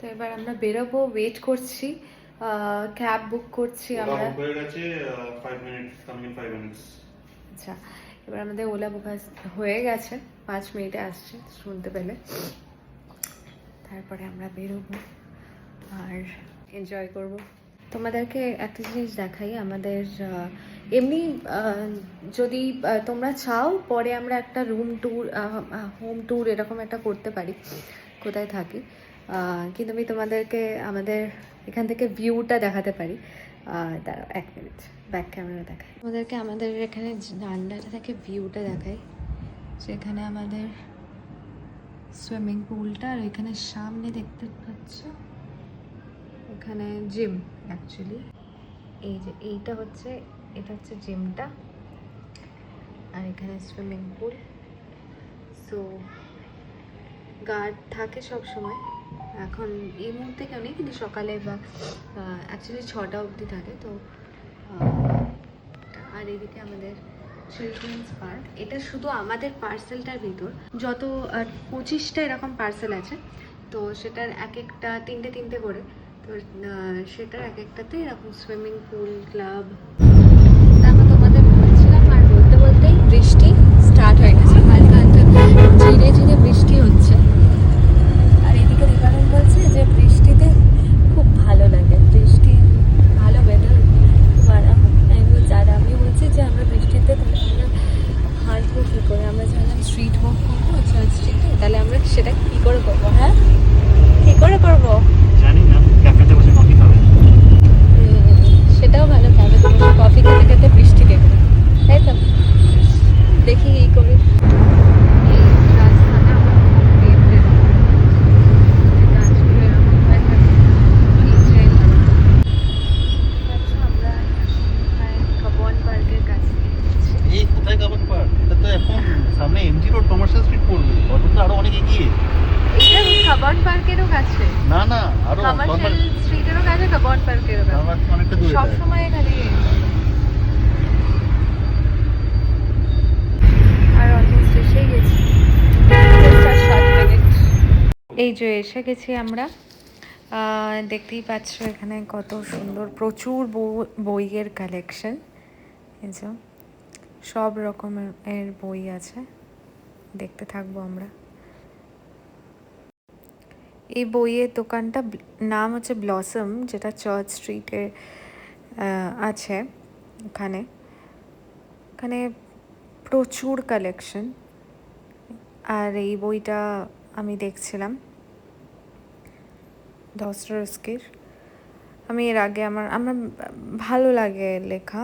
তো এবার আমরা বেরোবো, ওয়েট করছি, ক্যাব বুক করছি আমরা। হয়ে গেছে 5 মিনিটস, কামিং 5 মিনিটস। আচ্ছা, এবার আমাদের ওলা বুক হয়ে গেছে, 5 মিনিটে আসছে শুনতে পেলে। তারপরে আমরা বেরোবো আর এনজয় করব। তোমাদেরকে একটা জিনিস দেখাই, আমাদের এমনি যদি তোমরা চাও পরে আমরা একটা রুম ট্যুর, হোম ট্যুর এরকম একটা করতে পারি কোথায় থাকি, কিন্তু আমি তোমাদেরকে আমাদের এখান থেকে ভিউটা দেখাতে পারি। দাঁড়াও 1 মিনিট, ব্যাক ক্যামেরা দেখাই তোমাদেরকে। আমাদের এখানে জানলাটা থেকে ভিউটা দেখাই, সেখানে আমাদের সুইমিং পুলটা, আর এখানে সামনে দেখতে পাচ্ছ এখানে জিম। অ্যাকচুয়ালি এই যে এটা হচ্ছে জিমটা, আর এখানে সুইমিং পুল। সো গার্ড থাকে সব সময়, এখন এই মুহূর্তে কেউ নেই, কিন্তু সকালে বা অ্যাকচুয়ালি 6টা অবধি থাকে। তো আর এদিকে আমাদের চিলড্রেন্স পার্ক। এটা শুধু আমাদের পার্সেলটার ভিতর যত 25টা এরকম পার্সেল আছে, তো সেটার এক একটা 3টে করে। তো সেটার এক একটাতে এরকম সুইমিং পুল, ক্লাব। তারপর তোমাদের বলছিলাম, আর বলতে বলতেই বৃষ্টি স্টার্ট হয়ে গেছে, হালকা হালকা ঝিরে ঝিরে বৃষ্টি হচ্ছে। আর এদিকে রিকারণ বলছে যে বৃষ্টিতে খুব ভালো লাগে, বৃষ্টি ভালো ওয়েদার, খুব আরাম। আমি বলছি, আর আমি বলছি যে আমরা বৃষ্টিতে তাহলে আমরা হাঁটবো কী করে, আমরা জানলাম স্ট্রিট ওয়াক করবো চার্চ স্ট্রিটে, তাহলে আমরা সেটা কী করে করবো? হ্যাঁ, কী করে করবো জানি না, ক্যাফেতে বসে কফি খাবে। সেটাও ভালো, ক্যাফেতে বসে কফি খেতে খেতে বৃষ্টি দেখবে, তাই তো? দেখি এই করি। এই রাস্তাটা আমার খুব ফেভারিট, গাছগুলো এরকম হয়ে থাকে, নিচে। আচ্ছা, আমরা কাবন পার্কের কাছে এসেছি। এই কোথায় কাবন পার্ক? এটা তো এখন সামনে এমজি রোড কমার্শিয়াল স্ট্রিট পড়বে, ওটা তো আরো অনেক এগিয়ে। এটা কাবন পার্কেরও কাছে, না না, আরো কমার্শিয়াল স্ট্রিটেরও কাছে, কাবন পার্কেরও কাছে, অনেকটা দূরে। সব সময় এখানে। আর অলমোস্ট এসেই গেছি, just আর 7 মিনিট। এই যে এসে গেছি আমরা। দেখতেই পাচ্ছ এখানে কত সুন্দর, প্রচুর বইয়ের কালেকশন। এই যে সব রকমের বই আছে, দেখতে থাকবো আমরা। এই বইয়ের দোকানটা নাম হচ্ছে ব্লসম, যেটা চার্চ স্ট্রিটে আছে। এখানে প্রচুর কালেকশন। আর এই বইটা আমি দেখছিলাম, দস্তয়েভস্কির। আমি এর আগে আমার ভালো লাগে লেখা,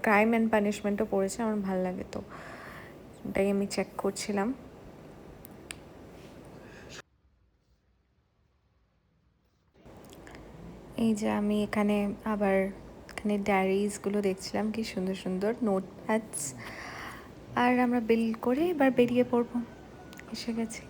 ক্রাইম অ্যান্ড পানিশমেন্টও পড়েছে, আমার ভালো লাগে, তো ওটাই আমি চেক করছিলাম। এই যে আমি এখানে আবার ডায়েরিজগুলো দেখছিলাম, কি সুন্দর সুন্দর নোটপ্যাডস। আর আমরা বিল করে এবার বেরিয়ে পড়বো, এসে গেছি।